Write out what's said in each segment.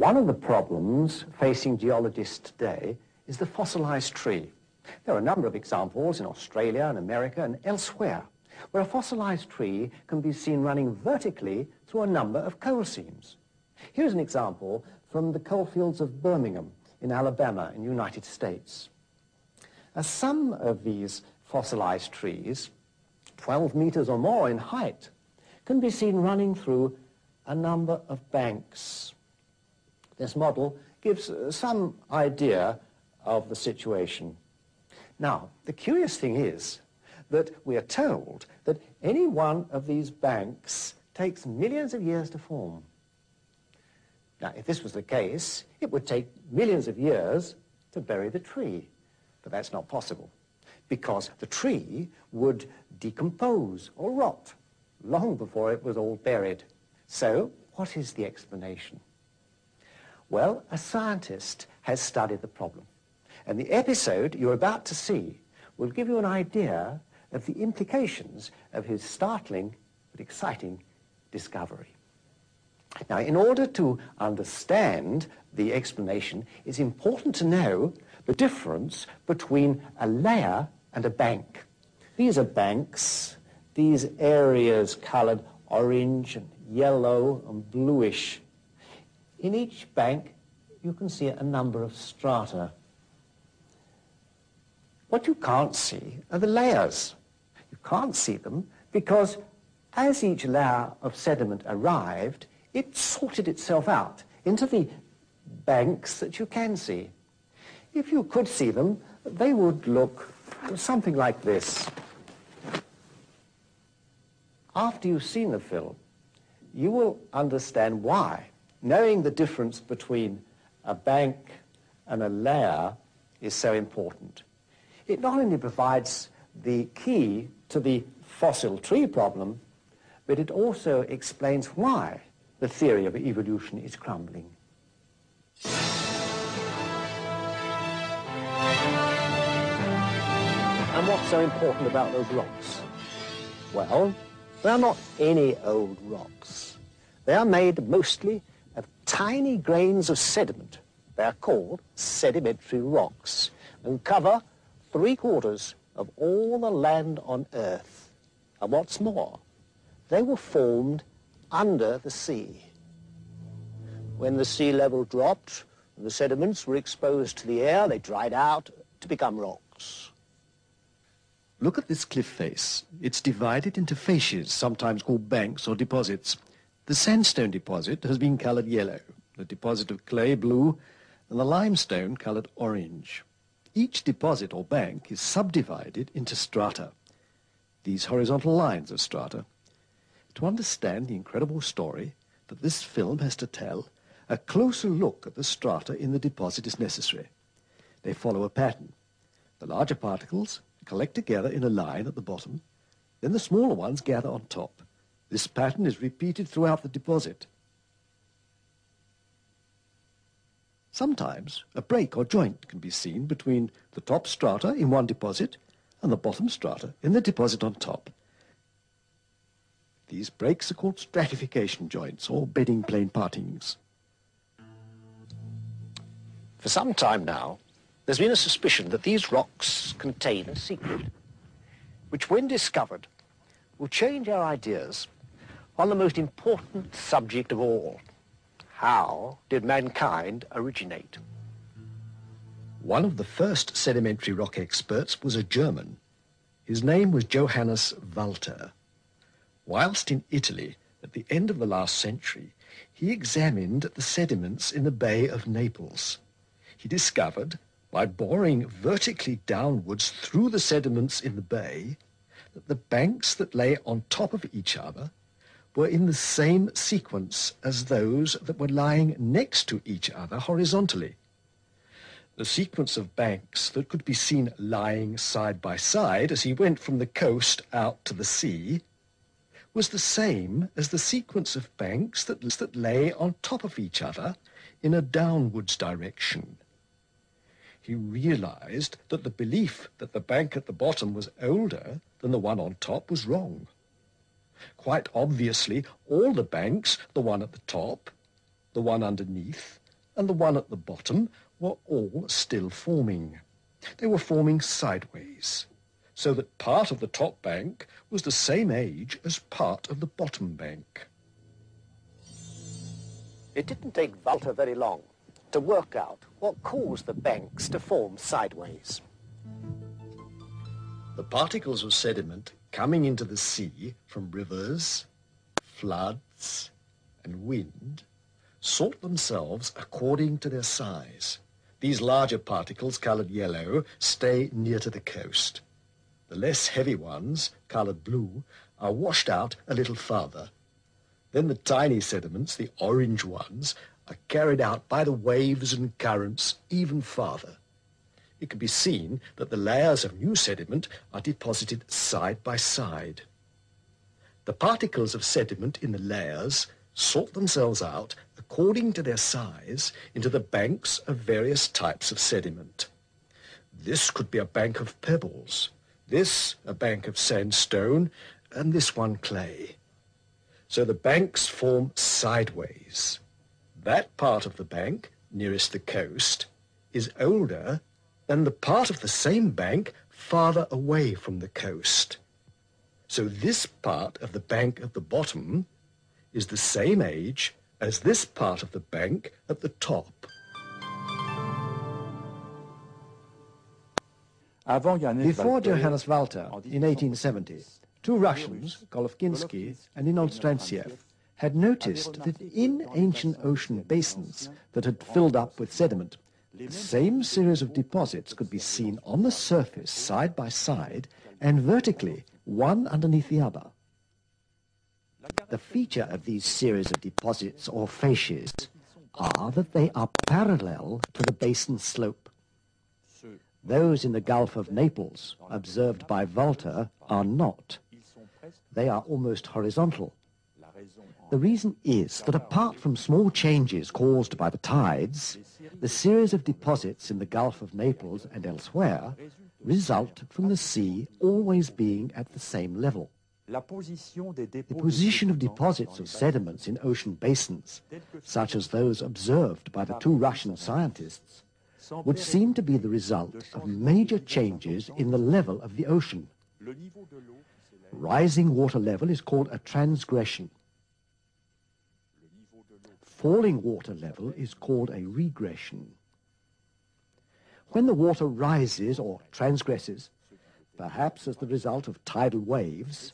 One of the problems facing geologists today is the fossilized tree. There are a number of examples in Australia and America and elsewhere where a fossilized tree can be seen running vertically through a number of coal seams. Here's an example from the coalfields of Birmingham in Alabama in the United States. Some of these fossilized trees, 12 meters or more in height, can be seen running through a number of banks. This model gives some idea of the situation. Now, the curious thing is that we are told that any one of these banks takes millions of years to form. Now, if this was the case, it would take millions of years to bury the tree. But that's not possible, because the tree would decompose or rot long before it was all buried. So, what is the explanation? Well, a scientist has studied the problem, and the episode you're about to see will give you an idea of the implications of his startling but exciting discovery. Now, in order to understand the explanation, it's important to know the difference between a layer and a bank. These are banks, these areas colored orange and yellow and bluish. In each bank, you can see a number of strata. What you can't see are the layers. You can't see them because as each layer of sediment arrived, it sorted itself out into the banks that you can see. If you could see them, they would look something like this. After you've seen the film, you will understand why knowing the difference between a bank and a layer is so important. It not only provides the key to the fossil tree problem, but it also explains why the theory of evolution is crumbling. And what's so important about those rocks? Well, they're not any old rocks. They are made mostly of tiny grains of sediment. They are called sedimentary rocks and cover 3/4 of all the land on Earth. And what's more, they were formed under the sea. When the sea level dropped and the sediments were exposed to the air, they dried out to become rocks. Look at this cliff face. It's divided into facies, sometimes called banks or deposits. The sandstone deposit has been colored yellow, the deposit of clay blue, and the limestone colored orange. Each deposit or bank is subdivided into strata, these horizontal lines of strata. To understand the incredible story that this film has to tell, a closer look at the strata in the deposit is necessary. They follow a pattern. The larger particles collect together in a line at the bottom, then the smaller ones gather on top. This pattern is repeated throughout the deposit. Sometimes a break or joint can be seen between the top strata in one deposit and the bottom strata in the deposit on top. These breaks are called stratification joints or bedding plane partings. For some time now, there's been a suspicion that these rocks contain a secret, which when discovered will change our ideas on the most important subject of all. How did mankind originate? One of the first sedimentary rock experts was a German. His name was Johannes Walter. Whilst in Italy at the end of the last century, he examined the sediments in the Bay of Naples. He discovered, by boring vertically downwards through the sediments in the bay, that the banks that lay on top of each other were in the same sequence as those that were lying next to each other horizontally. The sequence of banks that could be seen lying side by side as he went from the coast out to the sea was the same as the sequence of banks that lay on top of each other in a downwards direction. He realized that the belief that the bank at the bottom was older than the one on top was wrong. Quite obviously, all the banks, the one at the top, the one underneath, and the one at the bottom were all still forming. They were forming sideways, so that part of the top bank was the same age as part of the bottom bank. It didn't take Walter very long to work out what caused the banks to form sideways. The particles of sediment coming into the sea from rivers, floods, and wind sort themselves according to their size. These larger particles, coloured yellow, stay near to the coast. The less heavy ones, coloured blue, are washed out a little farther. Then the tiny sediments, the orange ones, are carried out by the waves and currents even farther. It can be seen that the layers of new sediment are deposited side by side. The particles of sediment in the layers sort themselves out according to their size into the banks of various types of sediment. This could be a bank of pebbles, this a bank of sandstone, and this one clay. So the banks form sideways. That part of the bank nearest the coast is older than the part of the same bank farther away from the coast. So this part of the bank at the bottom is the same age as this part of the bank at the top. Before Johannes Walter, in 1870, two Russians, Golofkinsky and Inolstrantsiev, had noticed that in ancient ocean basins that had filled up with sediment, the same series of deposits could be seen on the surface side by side and vertically, one underneath the other. The feature of these series of deposits or facies are that they are parallel to the basin slope. Those in the Gulf of Naples, observed by Walter, are not. They are almost horizontal. The reason is that apart from small changes caused by the tides, the series of deposits in the Gulf of Naples and elsewhere result from the sea always being at the same level. The position of deposits of sediments in ocean basins, such as those observed by the two Russian scientists, would seem to be the result of major changes in the level of the ocean. Rising water level is called a transgression. Falling water level is called a regression. When the water rises or transgresses, perhaps as the result of tidal waves,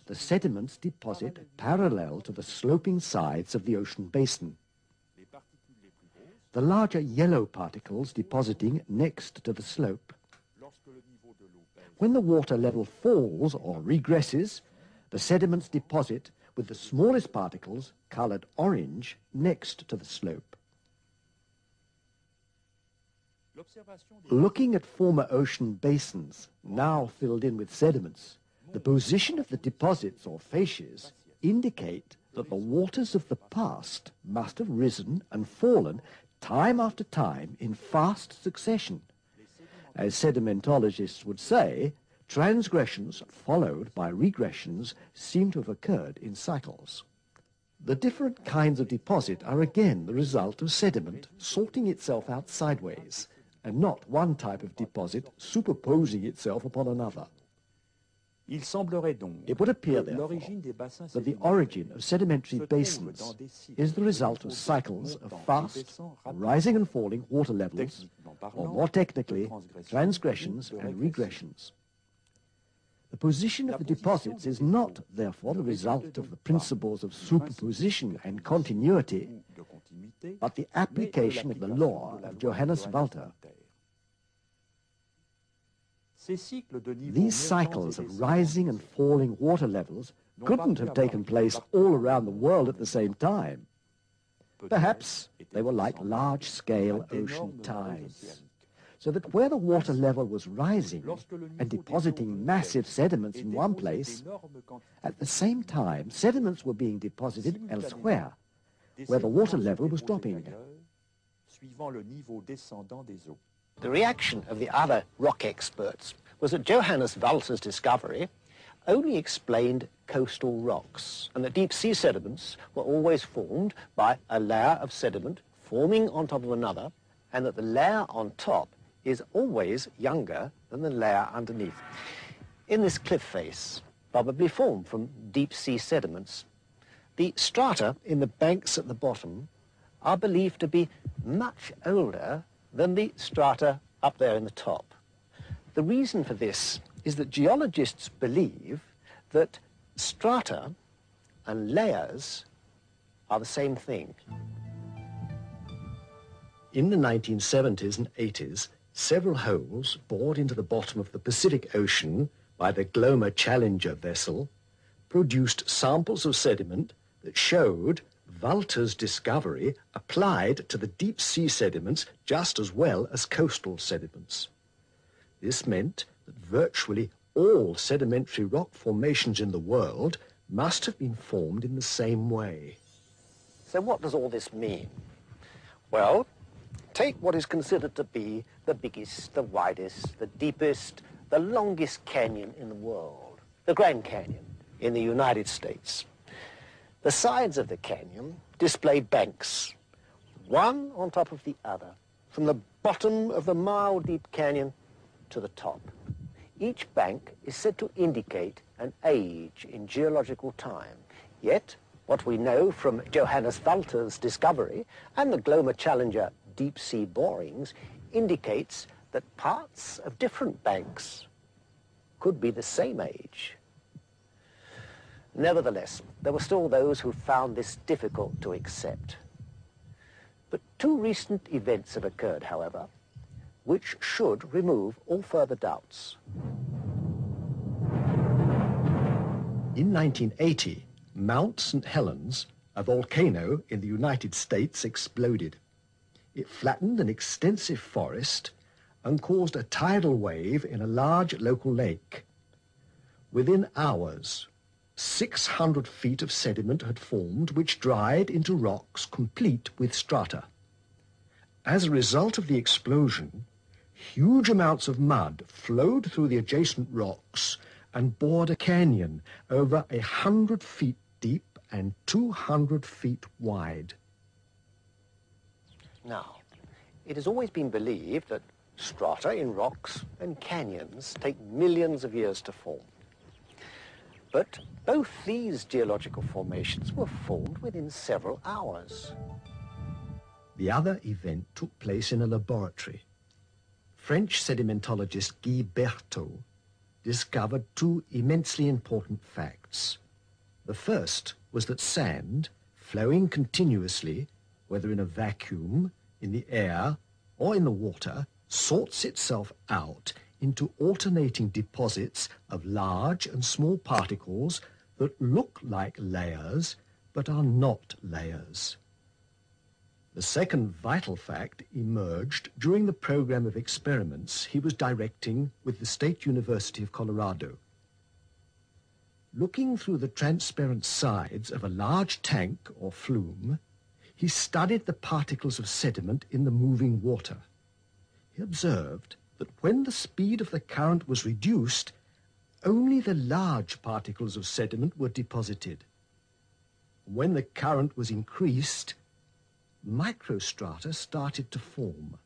the sediments deposit parallel to the sloping sides of the ocean basin. The larger yellow particles depositing next to the slope. When the water level falls or regresses, the sediments deposit with the smallest particles, coloured orange, next to the slope. Looking at former ocean basins, now filled in with sediments, the position of the deposits or facies indicate that the waters of the past must have risen and fallen time after time in fast succession. As sedimentologists would say, transgressions followed by regressions seem to have occurred in cycles. The different kinds of deposit are again the result of sediment sorting itself out sideways, and not one type of deposit superposing itself upon another. It would appear, therefore, that the origin of sedimentary basins is the result of cycles of fast, rising and falling water levels, or more technically, transgressions and regressions. The position of the deposits is not, therefore, the result of the principles of superposition and continuity, but the application of the law of Johannes Walter. These cycles of rising and falling water levels couldn't have taken place all around the world at the same time. Perhaps they were like large-scale ocean tides, so that where the water level was rising and depositing massive sediments in one place, at the same time sediments were being deposited elsewhere, where the water level was dropping. The reaction of the other rock experts was that Johannes Walter's discovery only explained coastal rocks, and that deep sea sediments were always formed by a layer of sediment forming on top of another, and that the layer on top is always younger than the layer underneath. In this cliff face, probably formed from deep-sea sediments, the strata in the banks at the bottom are believed to be much older than the strata up there in the top. The reason for this is that geologists believe that strata and layers are the same thing. In the 1970s and 80s, several holes bored into the bottom of the Pacific Ocean by the Glomar Challenger vessel produced samples of sediment that showed Walter's discovery applied to the deep-sea sediments just as well as coastal sediments. This meant that virtually all sedimentary rock formations in the world must have been formed in the same way. So what does all this mean? Well, take what is considered to be the biggest, the widest, the deepest, the longest canyon in the world, the Grand Canyon in the United States. The sides of the canyon display banks, one on top of the other, from the bottom of the mile-deep canyon to the top. Each bank is said to indicate an age in geological time. Yet, what we know from Johannes Walter's discovery and the Glomar Challenger deep-sea borings indicates that parts of different banks could be the same age. Nevertheless, there were still those who found this difficult to accept. But two recent events have occurred, however, which should remove all further doubts. In 1980, Mount St. Helens, a volcano in the United States, exploded. It flattened an extensive forest and caused a tidal wave in a large local lake. Within hours, 600 feet of sediment had formed, which dried into rocks complete with strata. As a result of the explosion, huge amounts of mud flowed through the adjacent rocks and bored a canyon over 100 feet deep and 200 feet wide. Now, it has always been believed that strata in rocks and canyons take millions of years to form. But both these geological formations were formed within several hours. The other event took place in a laboratory. French sedimentologist Guy Berthaud discovered two immensely important facts. The first was that sand, flowing continuously, whether in a vacuum, in the air, or in the water, sorts itself out into alternating deposits of large and small particles that look like layers but are not layers. The second vital fact emerged during the program of experiments he was directing with the State University of Colorado. Looking through the transparent sides of a large tank or flume, he studied the particles of sediment in the moving water. He observed that when the speed of the current was reduced, only the large particles of sediment were deposited. When the current was increased, microstrata started to form.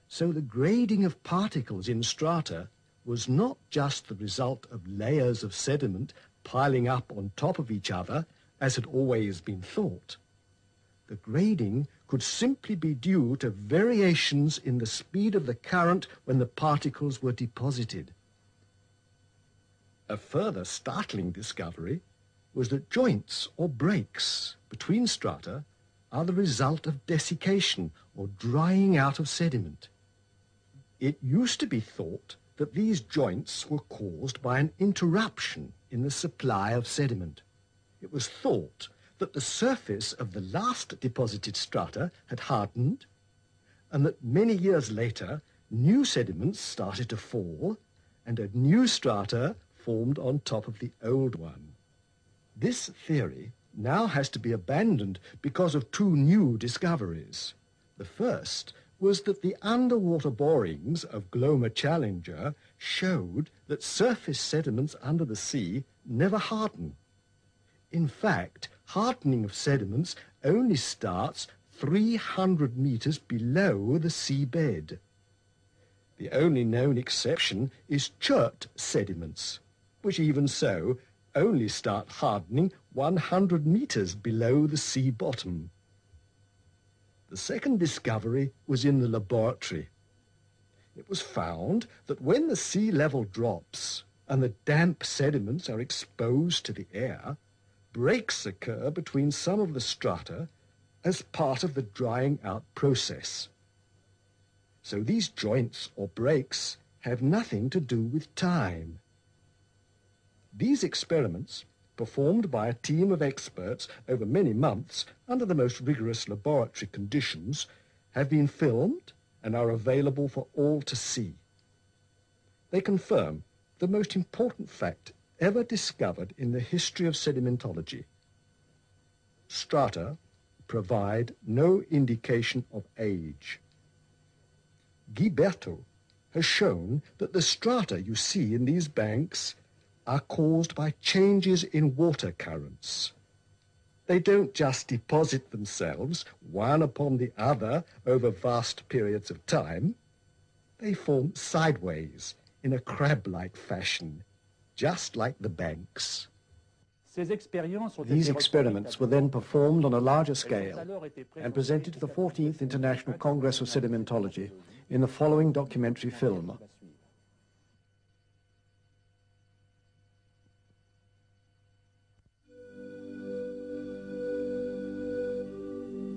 So the grading of particles in strata was not just the result of layers of sediment piling up on top of each other, as had always been thought. The grading could simply be due to variations in the speed of the current when the particles were deposited. A further startling discovery was that joints or breaks between strata are the result of desiccation or drying out of sediment. It used to be thought that these joints were caused by an interruption in the supply of sediment. It was thought that the surface of the last deposited strata had hardened, and that many years later, new sediments started to fall, and a new strata formed on top of the old one. This theory now has to be abandoned because of two new discoveries. The first was that the underwater borings of Glomar Challenger showed that surface sediments under the sea never harden. In fact, hardening of sediments only starts 300 meters below the seabed. The only known exception is chert sediments, which even so only start hardening 100 meters below the sea bottom. The second discovery was in the laboratory. It was found that when the sea level drops and the damp sediments are exposed to the air, breaks occur between some of the strata as part of the drying out process. So these joints or breaks have nothing to do with time. These experiments, performed by a team of experts over many months under the most rigorous laboratory conditions, have been filmed and are available for all to see. They confirm the most important fact ever discovered in the history of sedimentology. Strata provide no indication of age. Ghiberto has shown that the strata you see in these banks are caused by changes in water currents. They don't just deposit themselves one upon the other over vast periods of time. They form sideways in a crab-like fashion, just like the banks. These experiments were then performed on a larger scale and presented to the 14th International Congress of Sedimentology in the following documentary film.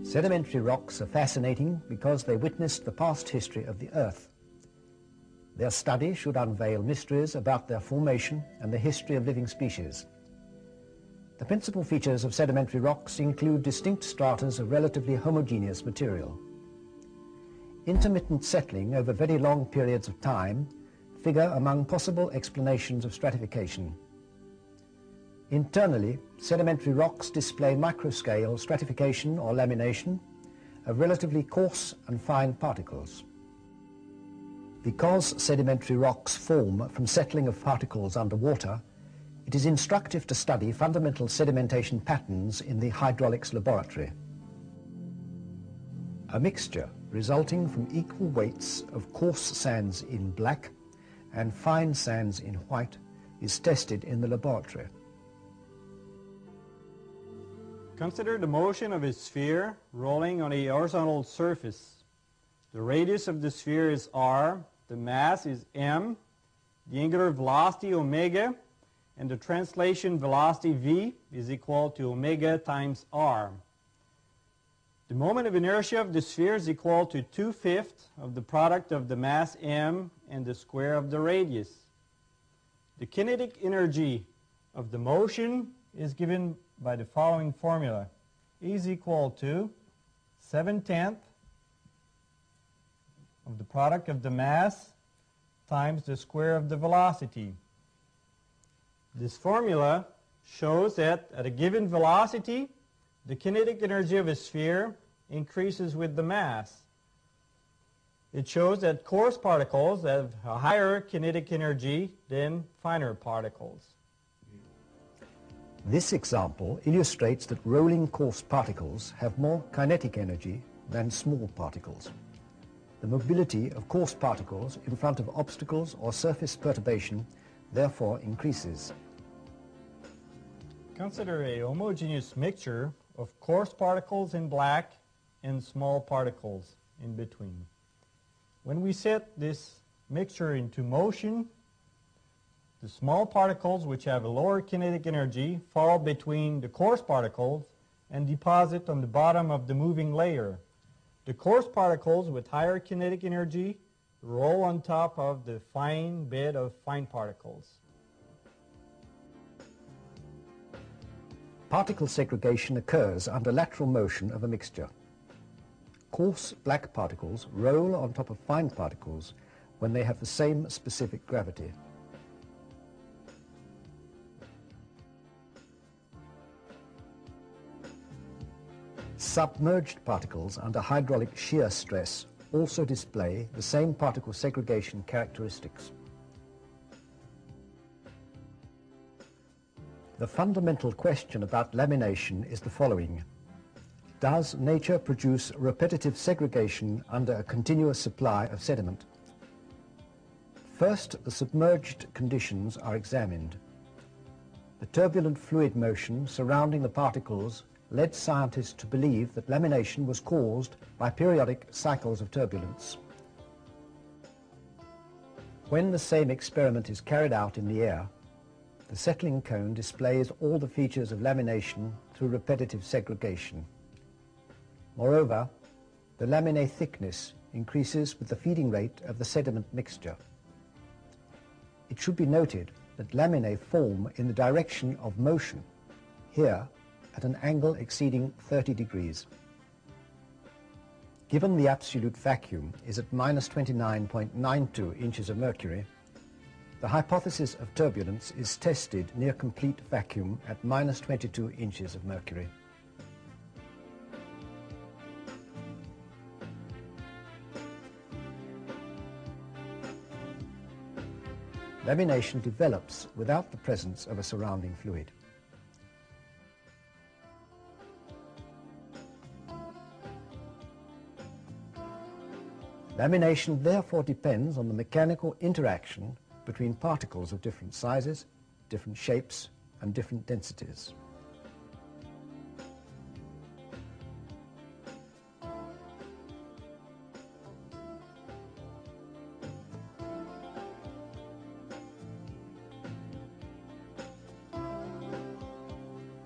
Sedimentary rocks are fascinating because they witnessed the past history of the Earth. Their study should unveil mysteries about their formation and the history of living species. The principal features of sedimentary rocks include distinct stratas of relatively homogeneous material. Intermittent settling over very long periods of time figure among possible explanations of stratification. Internally, sedimentary rocks display microscale stratification or lamination of relatively coarse and fine particles. Because sedimentary rocks form from settling of particles underwater, it is instructive to study fundamental sedimentation patterns in the hydraulics laboratory. A mixture resulting from equal weights of coarse sands in black and fine sands in white is tested in the laboratory. Consider the motion of a sphere rolling on a horizontal surface. The radius of the sphere is r, the mass is m, the angular velocity omega, and the translation velocity v is equal to omega times r. The moment of inertia of the sphere is equal to 2/5 of the product of the mass m and the square of the radius. The kinetic energy of the motion is given by the following formula. E is equal to 7/10 of the product of the mass times the square of the velocity. This formula shows that at a given velocity, the kinetic energy of a sphere increases with the mass. It shows that coarse particles have a higher kinetic energy than finer particles. This example illustrates that rolling coarse particles have more kinetic energy than small particles. The mobility of coarse particles in front of obstacles or surface perturbation therefore increases. Consider a homogeneous mixture of coarse particles in black and small particles in between. When we set this mixture into motion, the small particles, which have a lower kinetic energy, fall between the coarse particles and deposit on the bottom of the moving layer. The coarse particles with higher kinetic energy roll on top of the fine bed of fine particles. Particle segregation occurs under lateral motion of a mixture. Coarse black particles roll on top of fine particles when they have the same specific gravity. Submerged particles under hydraulic shear stress also display the same particle segregation characteristics. The fundamental question about lamination is the following. Does nature produce repetitive segregation under a continuous supply of sediment? First, the submerged conditions are examined. The turbulent fluid motion surrounding the particles led scientists to believe that lamination was caused by periodic cycles of turbulence. When the same experiment is carried out in the air, the settling cone displays all the features of lamination through repetitive segregation. Moreover, the laminae thickness increases with the feeding rate of the sediment mixture. It should be noted that laminae form in the direction of motion, here at an angle exceeding 30 degrees. Given the absolute vacuum is at minus 29.92 inches of mercury, the hypothesis of turbulence is tested near complete vacuum at minus 22 inches of mercury. Lamination develops without the presence of a surrounding fluid. Lamination therefore depends on the mechanical interaction between particles of different sizes, different shapes, and different densities.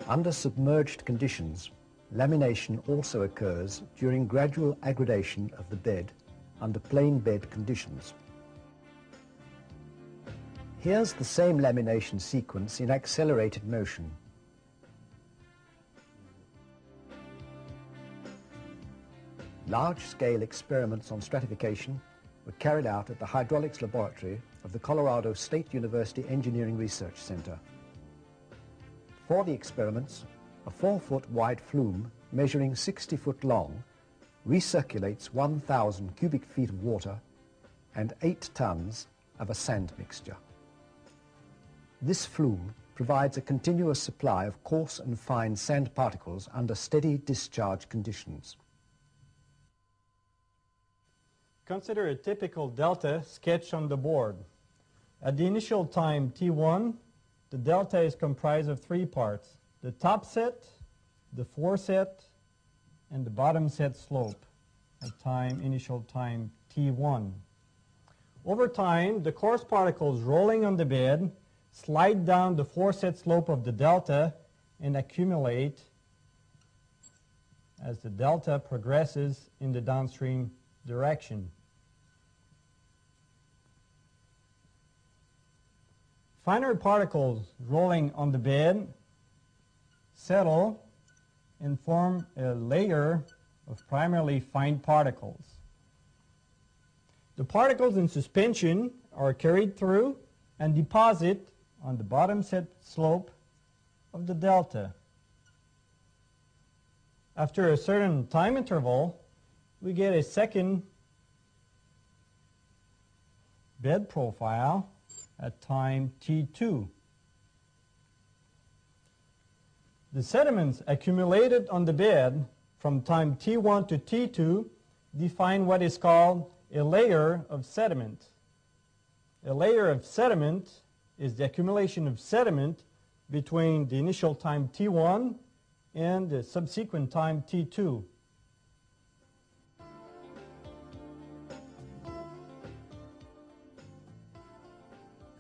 Under submerged conditions, lamination also occurs during gradual aggradation of the bed under plain bed conditions. Here's the same lamination sequence in accelerated motion. Large-scale experiments on stratification were carried out at the hydraulics laboratory of the Colorado State University Engineering Research Center. For the experiments, a 4-foot wide flume measuring 60 foot long recirculates 1,000 cubic feet of water and 8 tons of a sand mixture. This flume provides a continuous supply of coarse and fine sand particles under steady discharge conditions. Consider a typical delta sketched on the board. At the initial time T1, the delta is comprised of 3 parts: the top set, the foreset, and the bottom set slope at initial time T1. Over time, the coarse particles rolling on the bed slide down the foreset slope of the delta and accumulate as the delta progresses in the downstream direction. Finer particles rolling on the bed settle and form a layer of primarily fine particles. The particles in suspension are carried through and deposit on the bottom set slope of the delta. After a certain time interval, we get a second bed profile at time T2. The sediments accumulated on the bed from time T1 to T2 define what is called a layer of sediment. A layer of sediment is the accumulation of sediment between the initial time T1 and the subsequent time T2.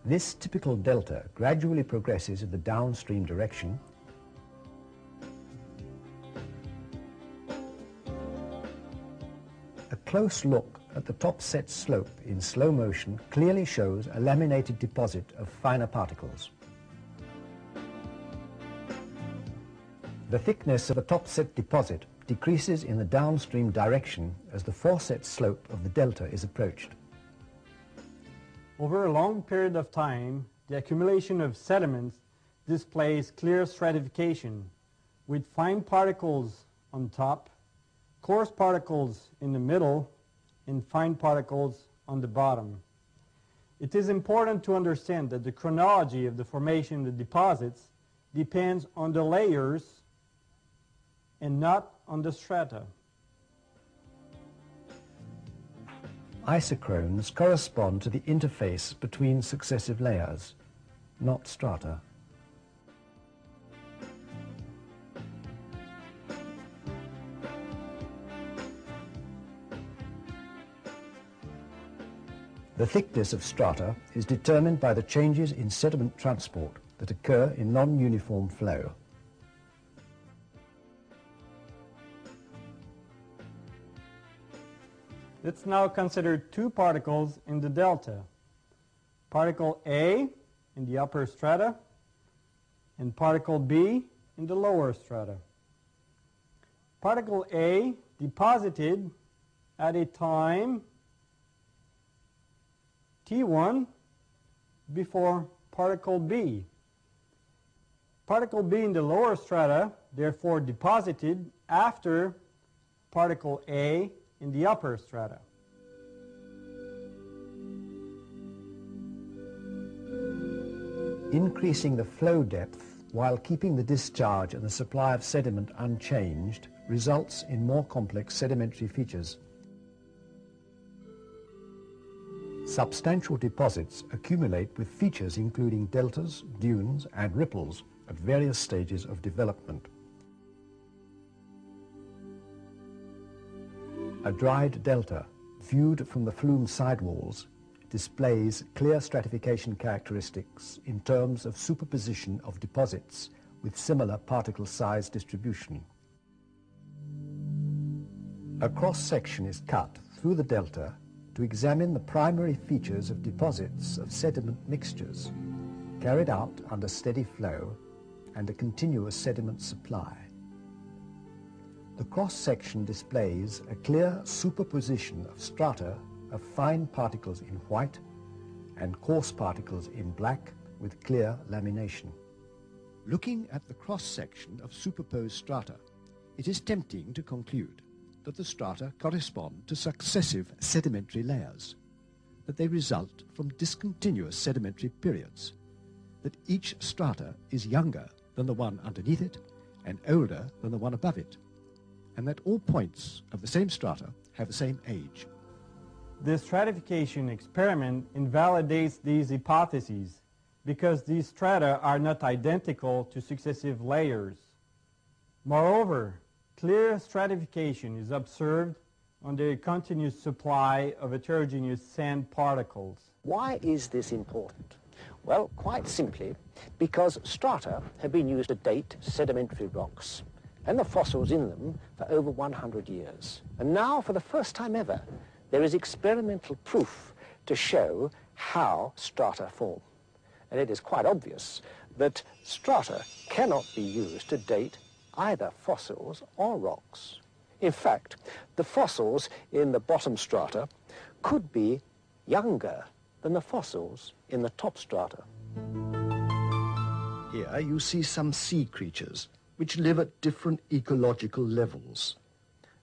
This typical delta gradually progresses in the downstream direction A close look at the top set slope in slow motion clearly shows a laminated deposit of finer particles. The thickness of the top set deposit decreases in the downstream direction as the foreset slope of the delta is approached. Over a long period of time, the accumulation of sediments displays clear stratification, with fine particles on top, coarse particles in the middle, and fine particles on the bottom. It is important to understand that the chronology of the formation of the deposits depends on the layers and not on the strata. Isochrones correspond to the interface between successive layers, not strata. The thickness of strata is determined by the changes in sediment transport that occur in non-uniform flow. Let's now consider two particles in the delta. Particle A in the upper strata and particle B in the lower strata. Particle A deposited at a time T1 before particle B. Particle B in the lower strata therefore deposited after particle A in the upper strata. Increasing the flow depth while keeping the discharge and the supply of sediment unchanged results in more complex sedimentary features. Substantial deposits accumulate with features including deltas, dunes, and ripples at various stages of development. A dried delta, viewed from the flume sidewalls, displays clear stratification characteristics in terms of superposition of deposits with similar particle size distribution. A cross-section is cut through the delta to examine the primary features of deposits of sediment mixtures carried out under steady flow and a continuous sediment supply. The cross-section displays a clear superposition of strata of fine particles in white and coarse particles in black with clear lamination. Looking at the cross-section of superposed strata, it is tempting to conclude that the strata correspond to successive sedimentary layers, that they result from discontinuous sedimentary periods, that each strata is younger than the one underneath it and older than the one above it, and that all points of the same strata have the same age. The stratification experiment invalidates these hypotheses because these strata are not identical to successive layers. Moreover, clear stratification is observed under a continuous supply of heterogeneous sand particles. Why is this important? Well, quite simply, because strata have been used to date sedimentary rocks and the fossils in them for over 100 years. And now, for the first time ever, there is experimental proof to show how strata form. And it is quite obvious that strata cannot be used to date either fossils or rocks. In fact, the fossils in the bottom strata could be younger than the fossils in the top strata. Here you see some sea creatures which live at different ecological levels.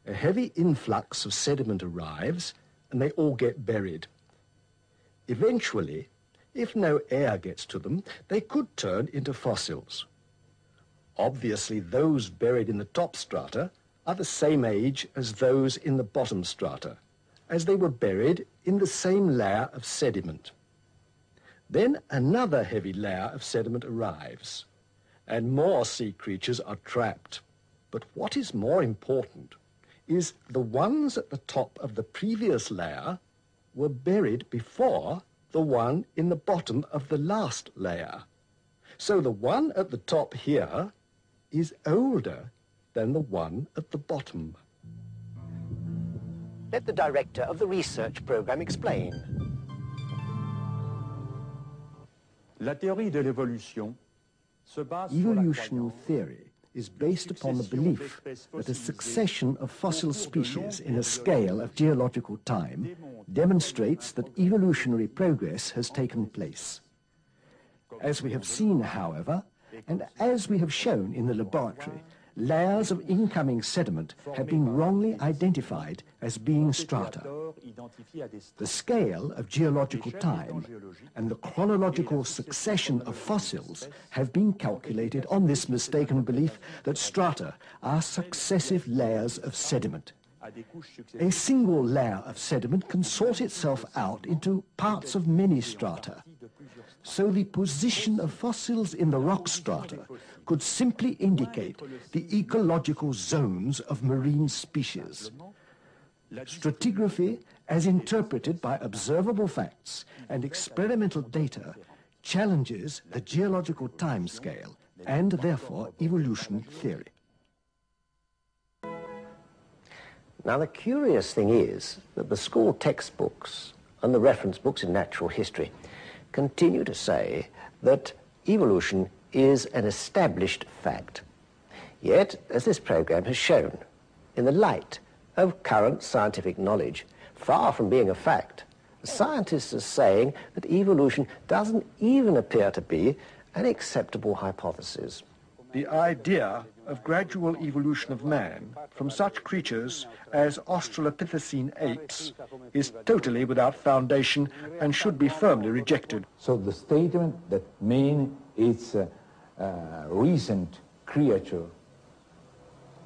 A heavy influx of sediment arrives and they all get buried. Eventually, if no air gets to them, they could turn into fossils. Obviously, those buried in the top strata are the same age as those in the bottom strata, as they were buried in the same layer of sediment. Then another heavy layer of sediment arrives, and more sea creatures are trapped. But what is more important is the ones at the top of the previous layer were buried before the one in the bottom of the last layer. So the one at the top here is older than the one at the bottom. Let the director of the research program explain. Evolution theory is based upon the belief that a succession of fossil species in a scale of geological time demonstrates that evolutionary progress has taken place. As we have seen, however, and as we have shown in the laboratory, layers of incoming sediment have been wrongly identified as being strata. The scale of geological time and the chronological succession of fossils have been calculated on this mistaken belief that strata are successive layers of sediment. A single layer of sediment can sort itself out into parts of many strata. So the position of fossils in the rock strata could simply indicate the ecological zones of marine species. Stratigraphy, as interpreted by observable facts and experimental data, challenges the geological timescale and therefore evolution theory. Now, the curious thing is that the school textbooks and the reference books in natural history continue to say that evolution is an established fact. Yet, as this program has shown, in the light of current scientific knowledge, far from being a fact, scientists are saying that evolution doesn't even appear to be an acceptable hypothesis. The idea of gradual evolution of man from such creatures as Australopithecine apes is totally without foundation and should be firmly rejected. So the statement that man is a recent creature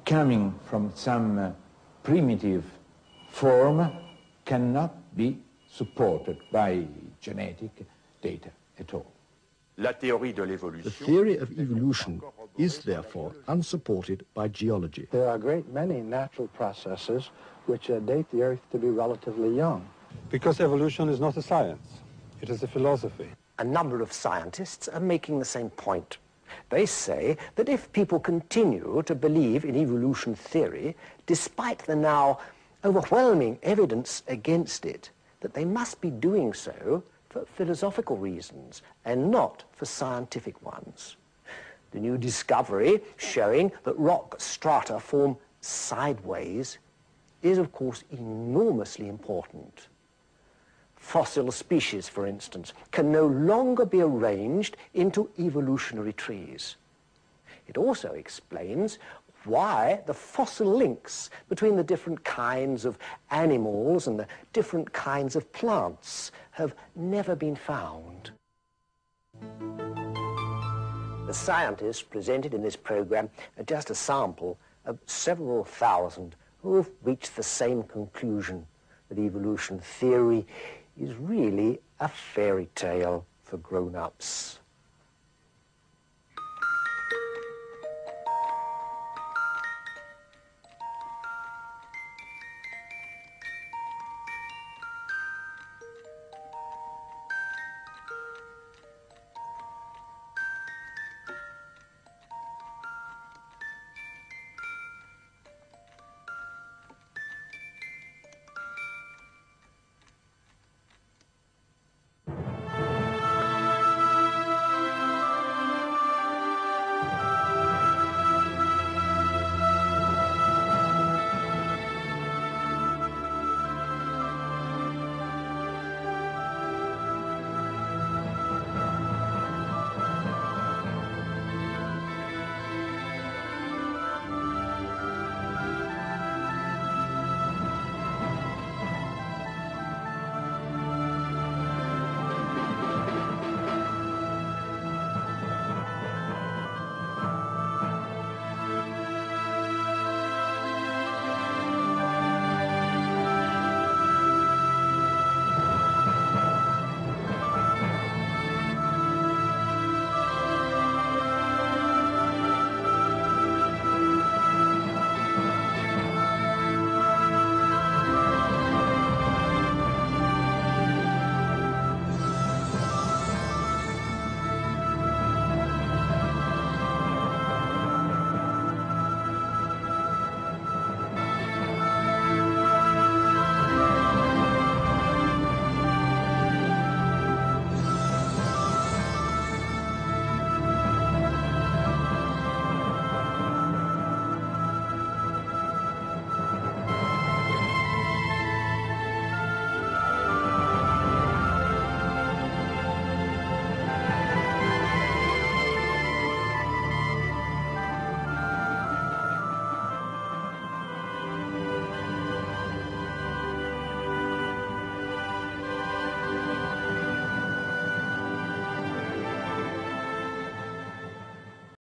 coming from some primitive form cannot be supported by genetic data at all. The theory of evolution is therefore unsupported by geology. There are a great many natural processes which date the Earth to be relatively young. Because evolution is not a science, it is a philosophy. A number of scientists are making the same point. They say that if people continue to believe in evolution theory, despite the now overwhelming evidence against it, that they must be doing so for philosophical reasons and not for scientific ones. The new discovery showing that rock strata form sideways is, of course, enormously important. Fossil species, for instance, can no longer be arranged into evolutionary trees. It also explains why the fossil links between the different kinds of animals and the different kinds of plants have never been found. The scientists presented in this program are just a sample of several thousand who have reached the same conclusion, that evolution theory is really a fairy tale for grown-ups.